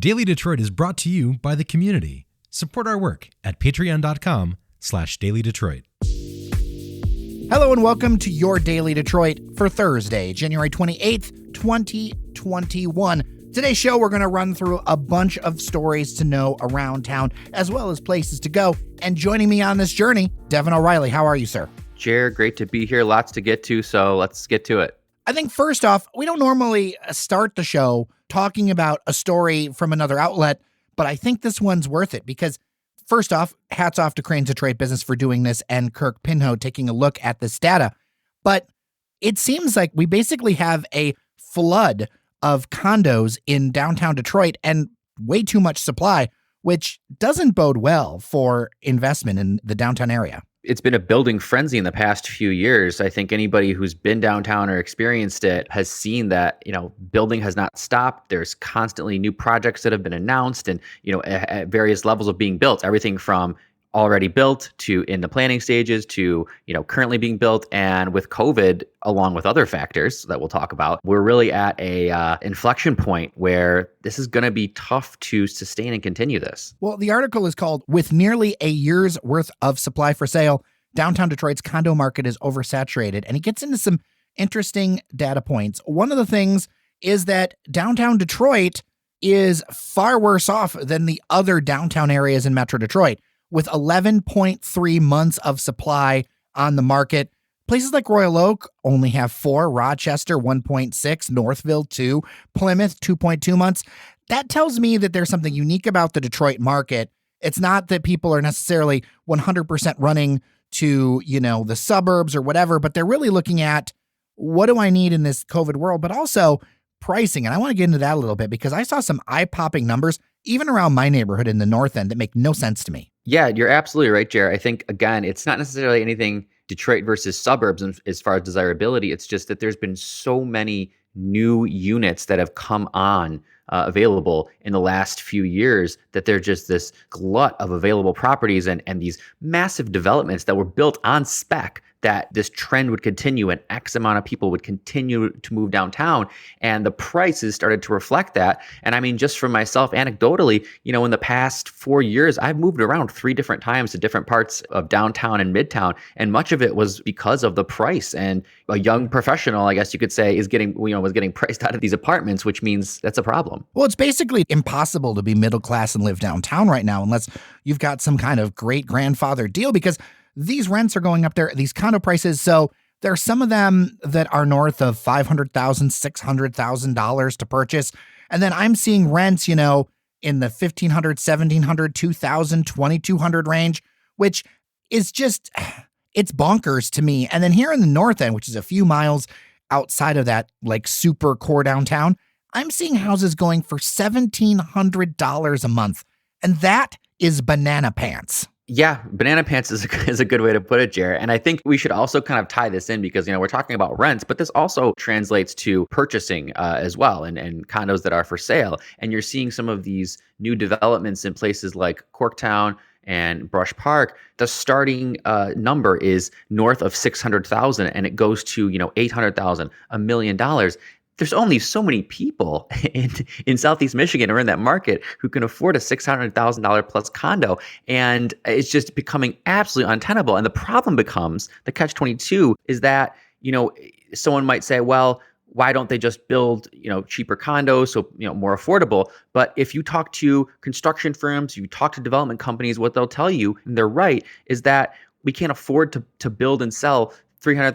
Daily Detroit is brought to you by the community. Support our work at patreon.com/dailydetroit. Hello and welcome to your Daily Detroit for Thursday, January 28th, 2021. Today's show, we're going to run through a bunch of stories to know around town, as well as places to go. And joining me on this journey, Devin O'Reilly. How are you, sir? Jared, great to be here. Lots to get to, so let's get to it. I think first off, we don't normally start the show talking about a story from another outlet, but I think this one's worth it because first off, hats off to Crain's Detroit Business for doing this and Kirk Pinho taking a look at this data. But it seems like we basically have a flood of condos in downtown Detroit and way too much supply, which doesn't bode well for investment in the downtown area. It's been a building frenzy in the past few years. I think anybody who's been downtown or experienced it has seen that, building has not stopped. There's constantly new projects that have been announced and, at various levels of being built, everything from already built to in the planning stages to, currently being built. And with COVID, along with other factors that we'll talk about, we're really at a inflection point where this is going to be tough to sustain and continue this. Well, the article is called "With Nearly a Year's Worth of Supply for Sale, Downtown Detroit's Condo Market is Oversaturated." And it gets into some interesting data points. One of the things is that downtown Detroit is far worse off than the other downtown areas in Metro Detroit, with 11.3 months of supply on the market. Places like Royal Oak only have 4, Rochester 1.6, Northville 2, Plymouth 2.2 months. That tells me that there's something unique about the Detroit market. It's not that people are necessarily 100% running to, the suburbs or whatever, but they're really looking at what do I need in this COVID world, but also pricing. And I want to get into that a little bit because I saw some eye-popping numbers, even around my neighborhood in the North End, that make no sense to me. Yeah, you're absolutely right, Jared. I think, again, it's not necessarily anything Detroit versus suburbs as far as desirability. It's just that there's been so many new units that have come on available in the last few years that there's just this glut of available properties and these massive developments that were built on spec that this trend would continue and X amount of people would continue to move downtown. And the prices started to reflect that. And I mean, just for myself, anecdotally, in the past 4 years, I've moved around 3 different times to different parts of downtown and midtown. And much of it was because of the price. And a young professional, I guess you could say, was getting priced out of these apartments, which means that's a problem. Well, it's basically impossible to be middle class and live downtown right now unless you've got some kind of great grandfather deal, because these rents are going up there, these condo prices. So there are some of them that are north of $500,000, $600,000 to purchase. And then I'm seeing rents, in the $1,500, $1,700, $2,000, $2,200 range, which is just, it's bonkers to me. And then here in the North End, which is a few miles outside of that, like super core downtown, I'm seeing houses going for $1,700 a month. And that is banana pants. Yeah, banana pants is a good way to put it, Jared. And I think we should also kind of tie this in because, we're talking about rents, but this also translates to purchasing as well and condos that are for sale. And you're seeing some of these new developments in places like Corktown and Brush Park. The starting number is north of 600,000 and it goes to, 800,000, $1 million. There's only so many people in Southeast Michigan or in that market who can afford a $600,000 plus condo. And it's just becoming absolutely untenable. And the problem becomes, the catch-22 is that, someone might say, well, why don't they just build, cheaper condos, so, more affordable? But if you talk to construction firms, you talk to development companies, what they'll tell you, and they're right, is that we can't afford to build and sell $300,000,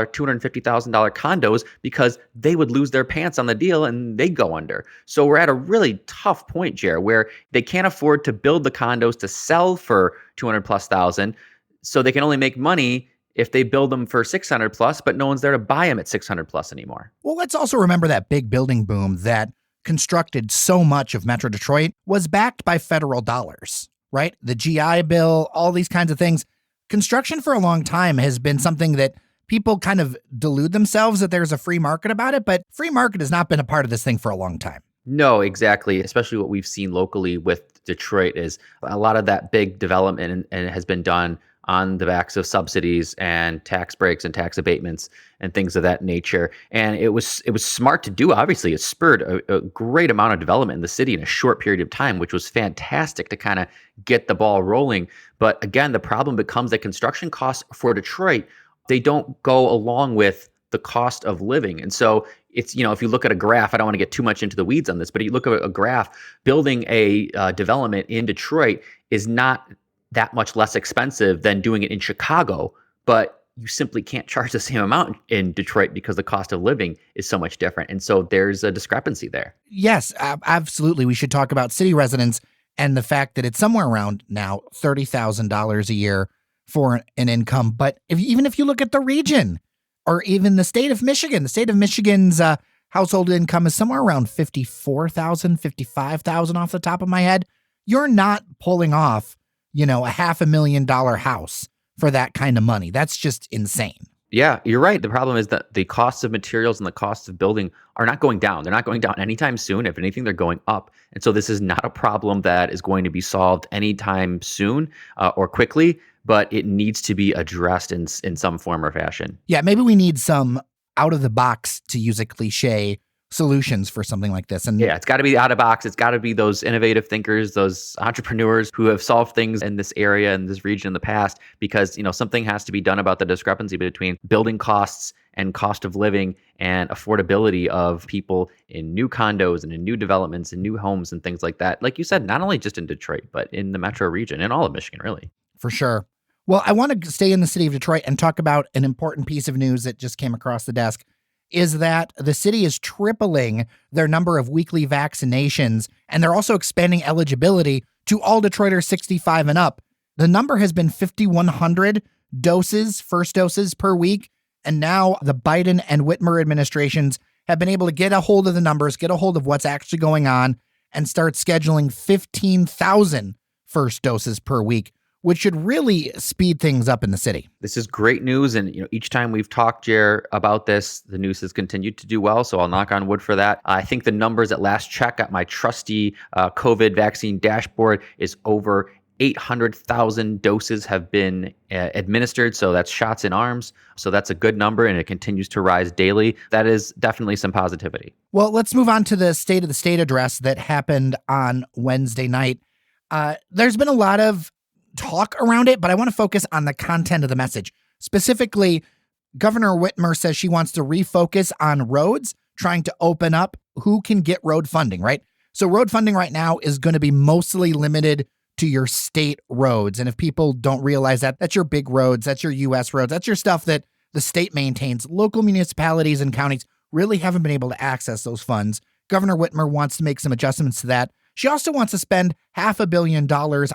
$250,000 condos because they would lose their pants on the deal and they'd go under. So we're at a really tough point, Jared, where they can't afford to build the condos to sell for 200 plus thousand. So they can only make money if they build them for 600 plus, but no one's there to buy them at 600 plus anymore. Well, let's also remember that big building boom that constructed so much of Metro Detroit was backed by federal dollars, right? The GI Bill, all these kinds of things. Construction for a long time has been something that people kind of delude themselves that there's a free market about it, but free market has not been a part of this thing for a long time. No, exactly. Especially what we've seen locally with Detroit is a lot of that big development and has been done on the backs of subsidies and tax breaks and tax abatements and things of that nature. And it was smart to do. Obviously, it spurred a great amount of development in the city in a short period of time, which was fantastic to kind of get the ball rolling. But again, the problem becomes that construction costs for Detroit, they don't go along with the cost of living. And so it's, if you look at a graph, I don't want to get too much into the weeds on this, but you look at a graph, building a development in Detroit is not that much less expensive than doing it in Chicago, but you simply can't charge the same amount in Detroit because the cost of living is so much different. And so there's a discrepancy there. Yes, absolutely. We should talk about city residents and the fact that it's somewhere around now $30,000 a year for an income. But even if you look at the region or even the state of Michigan's household income is somewhere around $54,000, $55,000 off the top of my head. You're not pulling off a $500,000 house for that kind of money. That's just insane. Yeah, you're right. The problem is that the costs of materials and the costs of building are not going down. They're not going down anytime soon. If anything, they're going up. And so this is not a problem that is going to be solved anytime soon or quickly, but it needs to be addressed in some form or fashion. Yeah, maybe we need some out of the box, to use a cliche, solutions for something like this. And yeah, it's got to be out of box. It's got to be those innovative thinkers, those entrepreneurs who have solved things in this area and this region in the past, because something has to be done about the discrepancy between building costs and cost of living and affordability of people in new condos and in new developments and new homes and things like that. Like you said, not only just in Detroit, but in the metro region and all of Michigan, really. For sure. Well, I want to stay in the city of Detroit and talk about an important piece of news that just came across the desk, is that the city is tripling their number of weekly vaccinations, and they're also expanding eligibility to all Detroiters 65 and up. The number has been 5,100 first doses per week, and now the Biden and Whitmer administrations have been able to get a hold of the numbers, get a hold of what's actually going on, and start scheduling 15,000 first doses per week, which should really speed things up in the city. This is great news. And each time we've talked, Jer, about this, the news has continued to do well. So I'll knock on wood for that. I think the numbers at last check at my trusty COVID vaccine dashboard is over 800,000 doses have been administered. So that's shots in arms. So that's a good number, and it continues to rise daily. That is definitely some positivity. Well, let's move on to the State of the State address that happened on Wednesday night. There's been a lot of talk around it, but I want to focus on the content of the message. Specifically, Governor Whitmer says she wants to refocus on roads, trying to open up who can get road funding, right? So road funding right now is going to be mostly limited to your state roads. And if people don't realize that, that's your big roads, that's your U.S. roads, that's your stuff that the state maintains. Local municipalities and counties really haven't been able to access those funds. Governor Whitmer wants to make some adjustments to that. She also wants to spend $500 million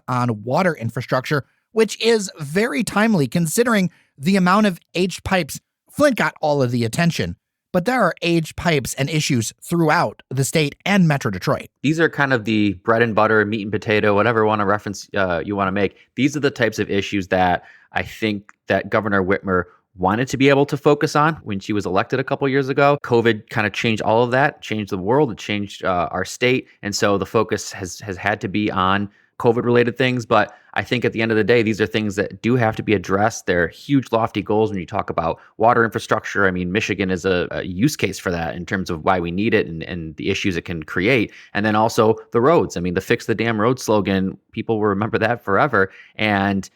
on water infrastructure, which is very timely considering the amount of aged pipes. Flint got all of the attention, but there are aged pipes and issues throughout the state and Metro Detroit. These are kind of the bread and butter, meat and potato, whatever you want to reference you want to make. These are the types of issues that I think that Governor Whitmer wanted to be able to focus on when she was elected a couple years ago. COVID kind of changed all of that, changed the world, it changed our state. And so the focus has had to be on COVID-related things. But I think at the end of the day, these are things that do have to be addressed. They're huge, lofty goals when you talk about water infrastructure. I mean, Michigan is a use case for that in terms of why we need it and the issues it can create. And then also the roads. I mean, the Fix the Damn Road slogan, people will remember that forever. And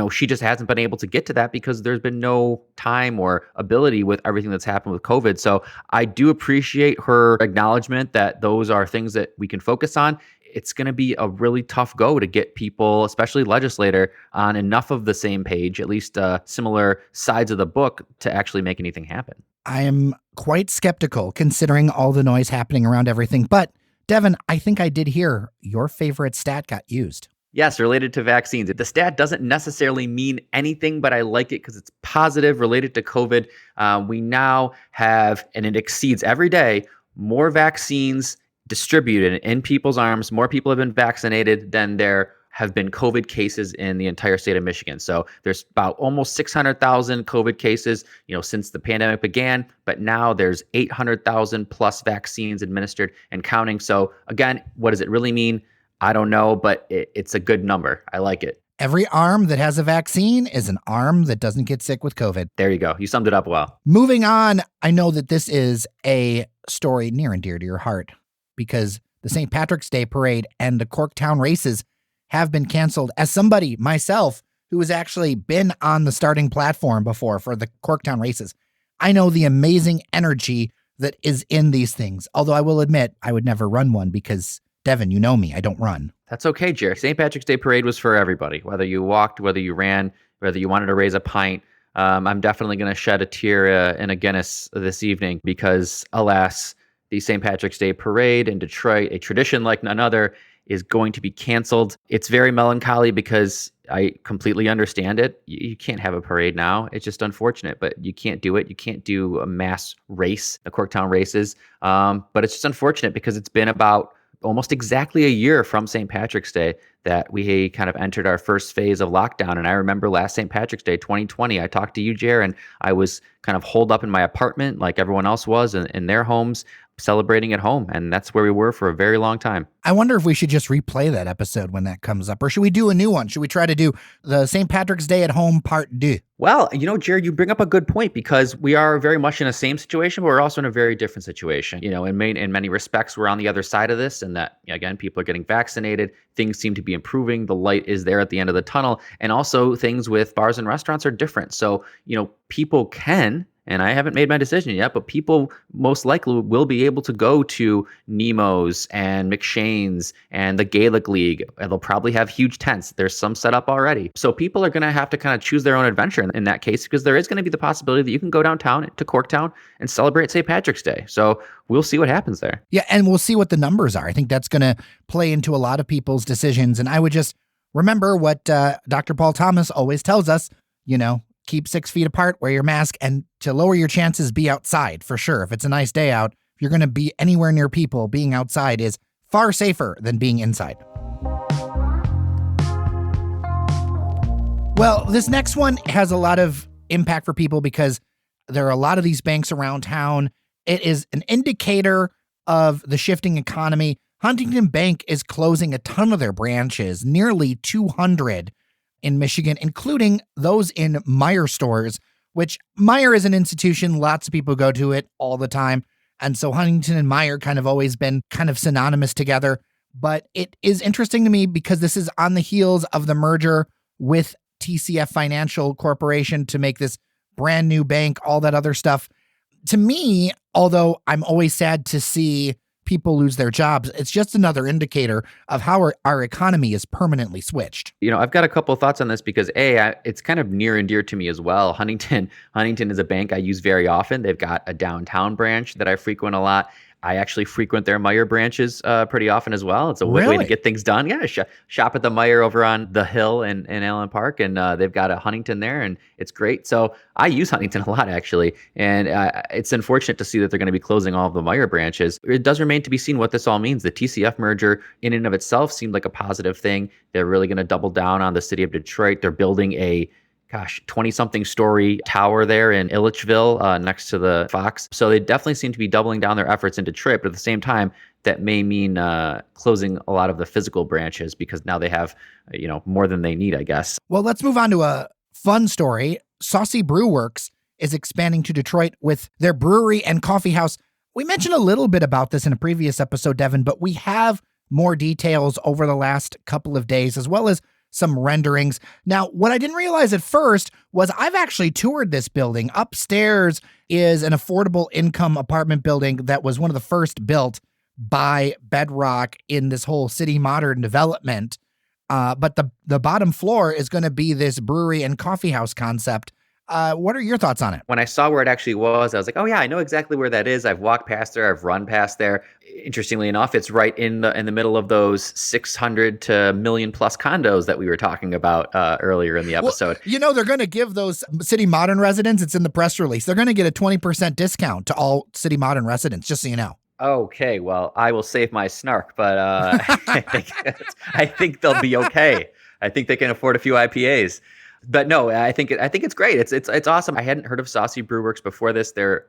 she just hasn't been able to get to that because there's been no time or ability with everything that's happened with COVID. So I do appreciate her acknowledgement that those are things that we can focus on. It's going to be a really tough go to get people, especially legislator, on enough of the same page, at least similar sides of the book, to actually make anything happen. I am quite skeptical considering all the noise happening around everything. But Devin, I think I did hear your favorite stat got used. Yes, related to vaccines. The stat doesn't necessarily mean anything, but I like it because it's positive related to COVID. We now have, and it exceeds every day, more vaccines distributed in people's arms. More people have been vaccinated than there have been COVID cases in the entire state of Michigan. So there's about almost 600,000 COVID cases, since the pandemic began, but now there's 800,000 plus vaccines administered and counting. So again, what does it really mean? I don't know, but it's a good number. I like it. Every arm that has a vaccine is an arm that doesn't get sick with COVID. There you go. You summed it up well. Moving on, I know that this is a story near and dear to your heart because the St. Patrick's Day Parade and the Corktown races have been canceled. As somebody, myself, who has actually been on the starting platform before for the Corktown races, I know the amazing energy that is in these things. Although I will admit, I would never run one because, Devin, you know me, I don't run. That's okay, Jerry. St. Patrick's Day Parade was for everybody, whether you walked, whether you ran, whether you wanted to raise a pint. I'm definitely going to shed a tear and a Guinness this evening because, alas, the St. Patrick's Day Parade in Detroit, a tradition like none other, is going to be canceled. It's very melancholy because I completely understand it. You can't have a parade now. It's just unfortunate, but you can't do it. You can't do a mass race, the Corktown races. But it's just unfortunate because it's been about almost exactly a year from St. Patrick's Day that we kind of entered our first phase of lockdown. And I remember last St. Patrick's Day, 2020, I talked to you, Jer, and I was kind of holed up in my apartment like everyone else was in their homes, celebrating at home. And that's where we were for a very long time. I wonder if we should just replay that episode when that comes up, or should we do a new one? Should we try to do the St. Patrick's Day at Home Part 2? Well, Jared, you bring up a good point because we are very much in the same situation, but we're also in a very different situation. In many respects, we're on the other side of this, and that, again, people are getting vaccinated. Things seem to be improving. The light is there at the end of the tunnel. And also things with bars and restaurants are different. So, people can, and I haven't made my decision yet, but people most likely will be able to go to Nemo's and McShane's and the Gaelic League. And they'll probably have huge tents. There's some set up already. So people are going to have to kind of choose their own adventure in that case, because there is going to be the possibility that you can go downtown to Corktown and celebrate St. Patrick's Day. So we'll see what happens there. Yeah, and we'll see what the numbers are. I think that's going to play into a lot of people's decisions. And I would just remember what Dr. Paul Thomas always tells us, keep 6 feet apart, wear your mask, and to lower your chances, be outside for sure. If it's a nice day out, if you're going to be anywhere near people, being outside is far safer than being inside. Well, this next one has a lot of impact for people because there are a lot of these banks around town. It is an indicator of the shifting economy. Huntington Bank is closing a ton of their branches, nearly 200 in Michigan, including those in Meijer stores, which Meijer is an institution. Lots of people go to it all the time. And so Huntington and Meijer kind of always been kind of synonymous together. But it is interesting to me because this is on the heels of the merger with TCF Financial Corporation to make this brand new bank, all that other stuff. To me, although I'm always sad to see people lose their jobs, it's just another indicator of how our economy is permanently switched. I've got a couple of thoughts on this because it's kind of near and dear to me as well. Huntington is a bank I use very often. They've got a downtown branch that I frequent a lot. I actually frequent their Meijer branches pretty often as well. It's a way to get things done. Yeah, shop at the Meijer over on the Hill in Allen Park, and they've got a Huntington there, and it's great. So I use Huntington a lot, actually, and it's unfortunate to see that they're going to be closing all of the Meijer branches. It does remain to be seen what this all means. The TCF merger in and of itself seemed like a positive thing. They're really going to double down on the city of Detroit. They're building a 20-something story tower there in Illichville next to the Fox. So they definitely seem to be doubling down their efforts in Detroit. But at the same time, that may mean closing a lot of the physical branches because now they have, more than they need, I guess. Well, let's move on to a fun story. Saucy Brew Works is expanding to Detroit with their brewery and coffee house. We mentioned a little bit about this in a previous episode, Devin, but we have more details over the last couple of days, as well as some renderings. Now, what I didn't realize at first was I've actually toured this building. Upstairs is an affordable income apartment building that was one of the first built by Bedrock in this whole city modern development. But the bottom floor is going to be this brewery and coffee house concept. What are your thoughts on it? When I saw where it actually was, I was like, oh yeah, I know exactly where that is. I've walked past there. I've run past there. Interestingly enough, it's right in the middle of those 600 to million plus condos that we were talking about earlier in the episode. Well, they're going to give those City Modern residents, it's in the press release, they're going to get a 20% discount to all City Modern residents, just so you know. Okay, well, I will save my snark, but I think they'll be okay. I think they can afford a few IPAs. But no, I think it's great. It's awesome. I hadn't heard of Saucy Brew Works before this. They're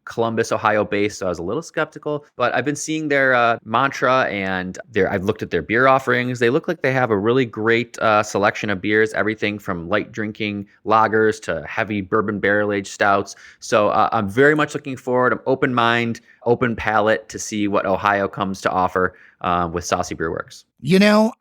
Columbus, Ohio based, so I was a little skeptical. But I've been seeing their mantra, and I've looked at their beer offerings. They look like they have a really great selection of beers, everything from light drinking lagers to heavy bourbon barrel-aged stouts. So I'm very much looking forward. I'm open mind, open palate to see what Ohio comes to offer with Saucy Brew Works.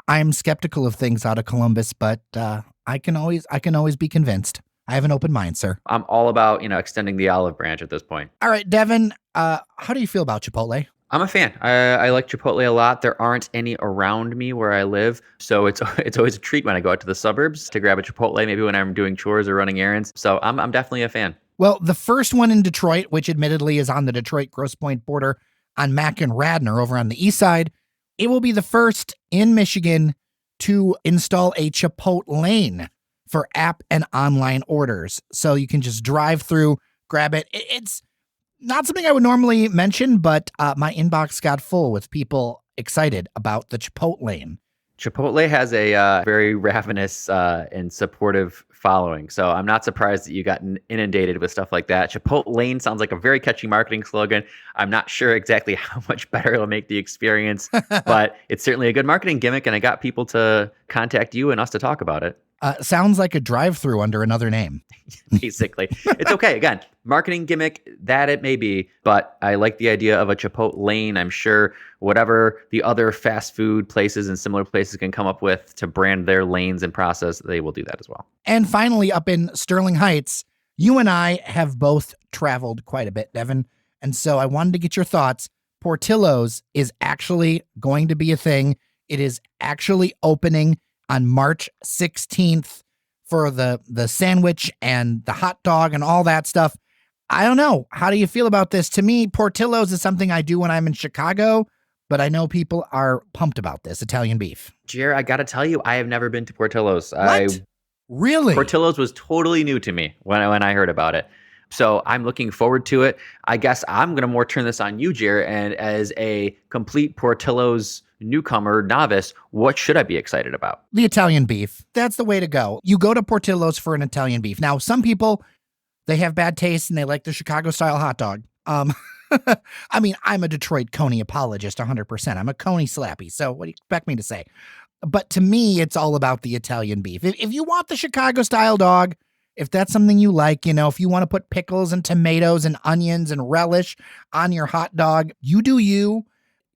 I'm skeptical of things out of Columbus, but I can always be convinced. I have an open mind, sir. I'm all about, extending the olive branch at this point. All right, Devin, how do you feel about Chipotle? I'm a fan. I like Chipotle a lot. There aren't any around me where I live, so it's always a treat when I go out to the suburbs to grab a Chipotle, maybe when I'm doing chores or running errands. So I'm definitely a fan. Well, the first one in Detroit, which admittedly is on the Detroit-Grosse Pointe border on Mack and Radnor over on the east side, it will be the first in Michigan to install a Chipotlane for app and online orders. So you can just drive through, grab it. It's not something I would normally mention, but my inbox got full with people excited about the Chipotlane. Chipotle has a very ravenous and supportive following, so I'm not surprised that you got inundated with stuff like that. Chipotlane sounds like a very catchy marketing slogan. I'm not sure exactly how much better it'll make the experience, but it's certainly a good marketing gimmick, and I got people to contact you and us to talk about it. Sounds like a drive-through under another name. Basically. It's okay. Again, marketing gimmick, that it may be, but I like the idea of a Chipotlane. I'm sure whatever the other fast food places and similar places can come up with to brand their lanes and process, they will do that as well. And finally, up in Sterling Heights, you and I have both traveled quite a bit, Devin. And so I wanted to get your thoughts. Portillo's is actually going to be a thing. It is actually opening on March 16th for the sandwich and the hot dog and all that stuff. I don't know. How do you feel about this? To me, Portillo's is something I do when I'm in Chicago, but I know people are pumped about this Italian beef. Jer, I got to tell you, I have never been to Portillo's. What? Really? Portillo's was totally new to me when I heard about it. So I'm looking forward to it. I guess I'm going to more turn this on you, Jer, and as a complete Portillo's newcomer, novice, what should I be excited about? The Italian beef. That's the way to go. You go to Portillo's for an Italian beef. Now, some people, they have bad taste and they like the Chicago-style hot dog. I mean, I'm a Detroit Coney apologist 100%. I'm a Coney slappy, so what do you expect me to say? But to me, it's all about the Italian beef. If you want the Chicago-style dog, if that's something you like, if you want to put pickles and tomatoes and onions and relish on your hot dog, you do you.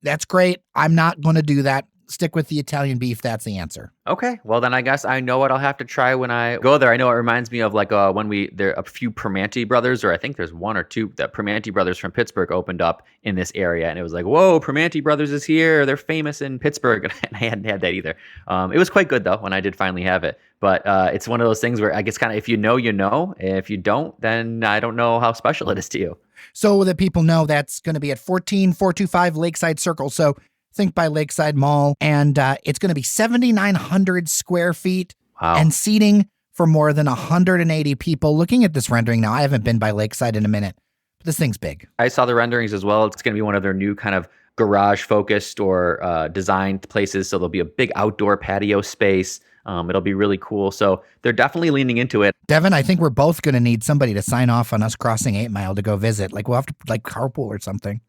That's great. I'm not going to do that. Stick with the Italian beef. That's the answer. Okay. Well, then I guess I know what I'll have to try when I go there. I know it reminds me of like when there are a few Primanti brothers, or I think there's one or two, that Primanti brothers from Pittsburgh opened up in this area. And it was like, whoa, Primanti brothers is here. They're famous in Pittsburgh. And I hadn't had that either. It was quite good though, when I did finally have it. But it's one of those things where I guess kind of, if you know, you know. If you don't, then I don't know how special it is to you. So that people know, that's going to be at 14425 Lakeside Circle. So think by Lakeside Mall. And it's going to be 7,900 square feet and seating for more than 180 people. Looking at this rendering now, I haven't been by Lakeside in a minute, but this thing's big. I saw the renderings as well. It's going to be one of their new kind of garage focused or designed places. So there'll be a big outdoor patio space. It'll be really cool. So they're definitely leaning into it. Devin, I think we're both going to need somebody to sign off on us crossing 8 Mile to go visit. Like we'll have to carpool or something.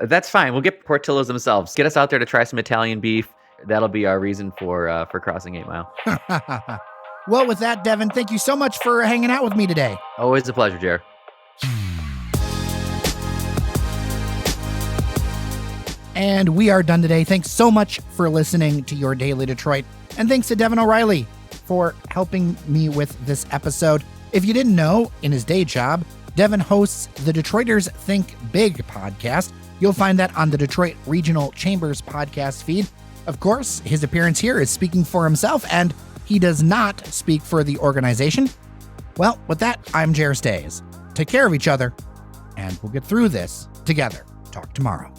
That's fine. We'll get Portillo's themselves. Get us out there to try some Italian beef. That'll be our reason for crossing 8 Mile. Well, with that, Devin, thank you so much for hanging out with me today. Always a pleasure, Jared. And we are done today. Thanks so much for listening to Your Daily Detroit. And thanks to Devin O'Reilly for helping me with this episode. If you didn't know, in his day job, Devin hosts the Detroiters Think Big podcast. You'll find that on the Detroit Regional Chambers podcast feed. Of course, his appearance here is speaking for himself, and he does not speak for the organization. Well, with that, I'm Jared Stays. Take care of each other, and we'll get through this together. Talk tomorrow.